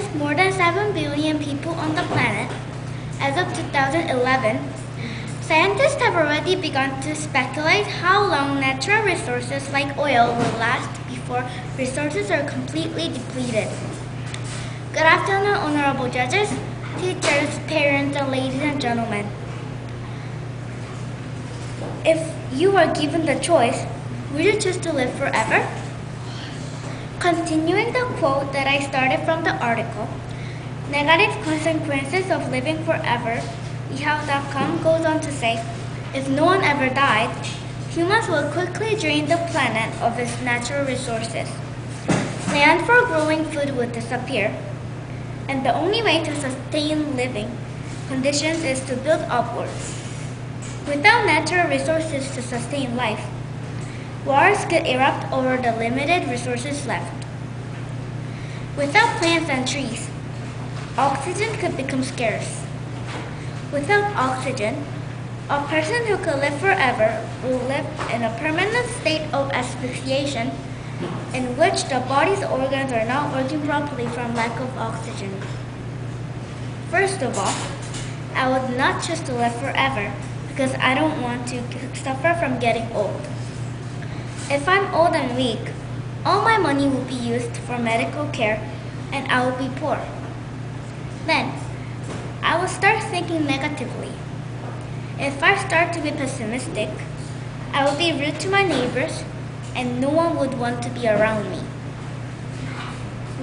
exist more than 7 billion people on the planet, as of 2011, scientists have already begun to speculate how long natural resources like oil will last before resources are completely depleted. Good afternoon, honorable judges, teachers, parents, and ladies and gentlemen. If you were given the choice, would you choose to live forever? Continuing the quote that I started from the article, negative consequences of living forever, Yahoo.com goes on to say, if no one ever died, humans will quickly drain the planet of its natural resources. Land for growing food would disappear, and the only way to sustain living conditions is to build upwards. Without natural resources to sustain life, wars could erupt over the limited resources left. Without plants and trees, oxygen could become scarce. Without oxygen, a person who could live forever will live in a permanent state of asphyxiation in which the body's organs are not working properly from lack of oxygen. First of all, I would not choose to live forever because I don't want to suffer from getting old. If I'm old and weak, all my money will be used for medical care and I will be poor. Then, I will start thinking negatively. If I start to be pessimistic, I will be rude to my neighbors and no one would want to be around me,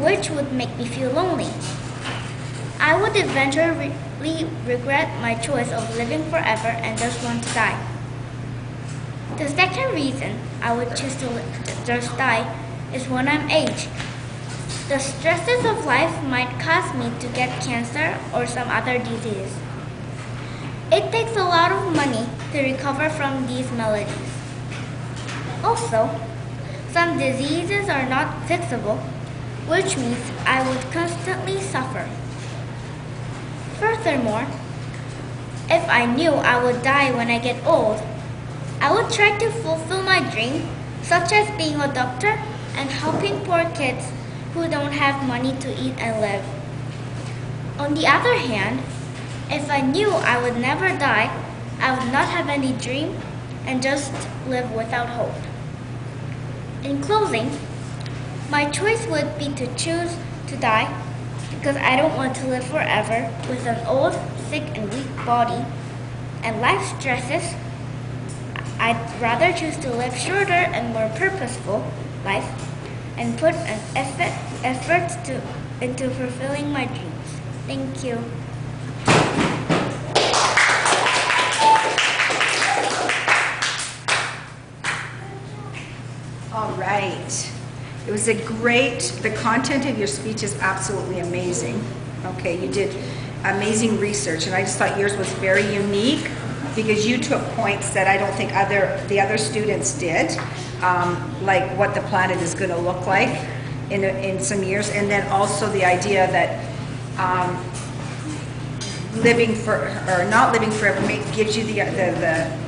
which would make me feel lonely. I would eventually regret my choice of living forever and just want to die. The second reason I would choose to just die is when I'm aged. The stresses of life might cause me to get cancer or some other disease. It takes a lot of money to recover from these maladies. Also, some diseases are not fixable, which means I would constantly suffer. Furthermore, if I knew I would die when I get old, I would try to fulfill my dream, such as being a doctor and helping poor kids who don't have money to eat and live. On the other hand, if I knew I would never die, I would not have any dream and just live without hope. In closing, my choice would be to choose to die because I don't want to live forever with an old, sick, and weak body and life stresses. I'd rather choose to live shorter and more purposeful life and put an effort into fulfilling my dreams. Thank you. All right. It was the content of your speech is absolutely amazing. Okay, you did amazing research, and I just thought yours was very unique because you took points that I don't think the other students did, like what the planet is going to look like in some years, and then also the idea that living for or not living forever gives you the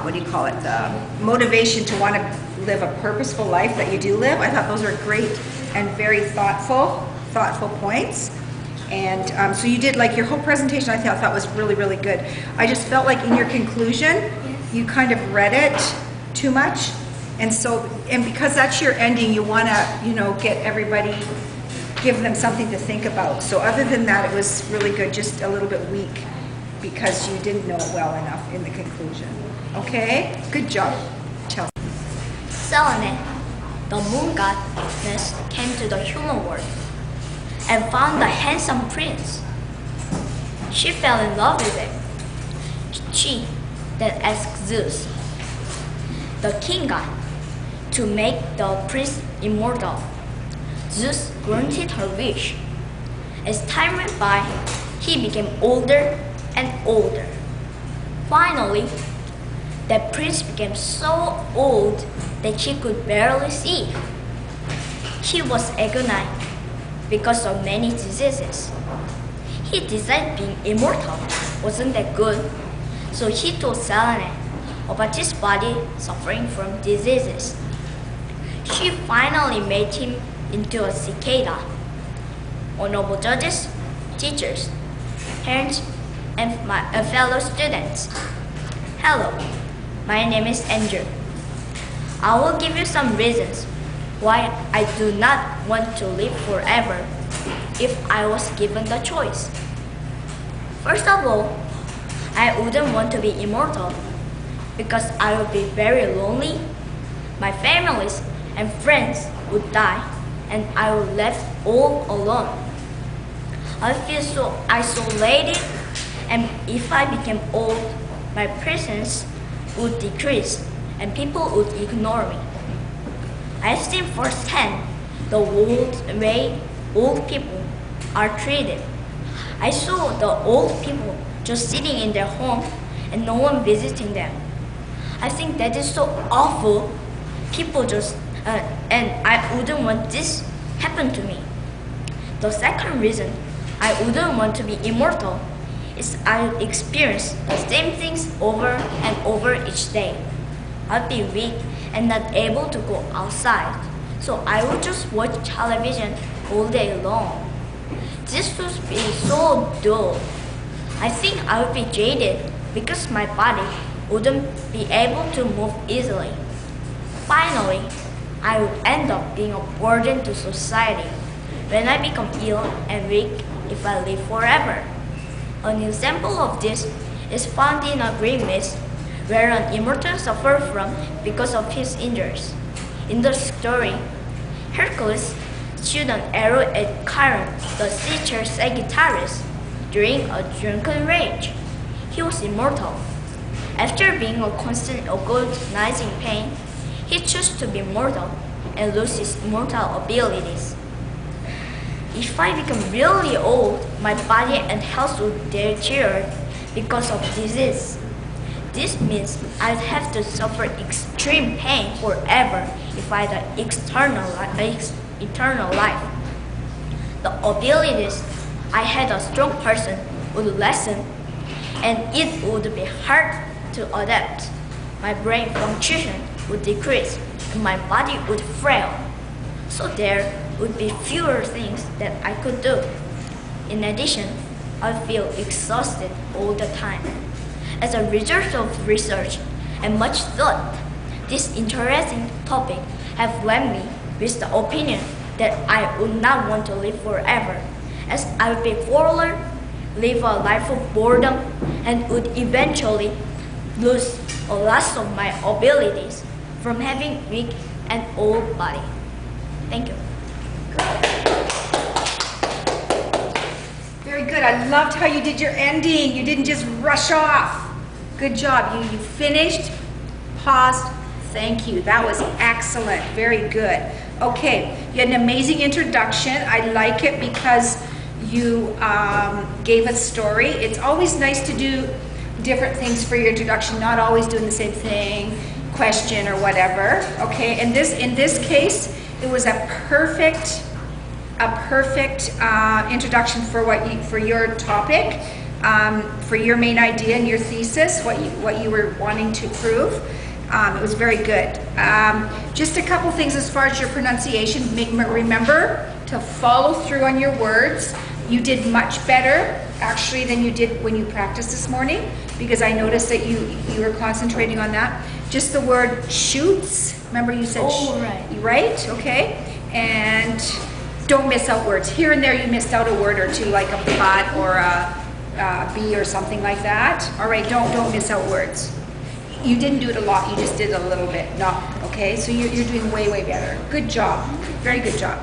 what do you call it, the motivation to want to live a purposeful life that you do live. I thought those were great and very thoughtful points. And so you did, like, your whole presentation I thought was really, really good. I just felt like in your conclusion, you kind of read it too much. And because that's your ending, you want to, get everybody, give them something to think about. So other than that, it was really good, just a little bit weak because you didn't know it well enough in the conclusion. Okay? Good job, Chelsea. Selene, the moon goddess, came to the human world and found a handsome prince. She fell in love with him. She then asked Zeus, the king god, to make the prince immortal. Zeus granted her wish. As time went by, he became older and older. Finally, the prince became so old that he could barely see. He was agonized because of many diseases. He decided being immortal wasn't that good, so he told Selene about his body suffering from diseases. She finally made him into a cicada. honorable judges, teachers, parents, and my fellow students. Hello, my name is Andrew. I will give you some reasons why I do not want to live forever if I was given the choice. First of all, I wouldn't want to be immortal because I would be very lonely. My families and friends would die and I would be left all alone. I feel so isolated, and if I became old, my presence would decrease and people would ignore me. I've seen firsthand the way old people are treated. I saw the old people just sitting in their home and no one visiting them. I think that is so awful. People just, and I wouldn't want this happen to me. The second reason I wouldn't want to be immortal is I would experience the same things over and over each day. I'd be weak and not able to go outside, so I would just watch television all day long. This would be so dull. I think I would be jaded because my body wouldn't be able to move easily. Finally, I would end up being a burden to society when I become ill and weak if I live forever. An example of this is found in a Greek myth where an immortal suffered from because of his injuries. In the story, Hercules shot an arrow at Chiron, the sea Sagittarius, during a drunken rage. He was immortal. After being a constant agonizing pain, he chose to be mortal and lose his immortal abilities. If I become really old, my body and health would deteriorate because of disease. This means I'd have to suffer extreme pain forever if I had eternal life. The abilities I had a strong person would lessen, and it would be hard to adapt. My brain function would decrease, and my body would frail. So there would be fewer things that I could do. In addition, I feel exhausted all the time. As a result of research and much thought, this interesting topic have led me with the opinion that I would not want to live forever, as I would be forlorn, live a life of boredom, and would eventually lose a lot of my abilities from having weak and old body. Thank you. Very good. I loved how you did your ending. You didn't just rush off. Good job. You finished, paused. Thank you. That was excellent. Very good. Okay, you had an amazing introduction. I like it because you gave a story. It's always nice to do different things for your introduction, not always doing the same thing, question or whatever. Okay, in this case, it was a perfect introduction for your topic, for your main idea and your thesis, what you were wanting to prove. It was very good. Just a couple things as far as your pronunciation. Remember to follow through on your words. You did much better actually than you did when you practiced this morning, because I noticed that you were concentrating on that. Just the word shoots. Remember you said right? Okay. And don't miss out words. Here and there you missed out a word or two, like a but or a be or something like that. All right, don't miss out words. You didn't do it a lot, you just did a little bit. No, okay, so you're doing way, way better. Good job, very good job.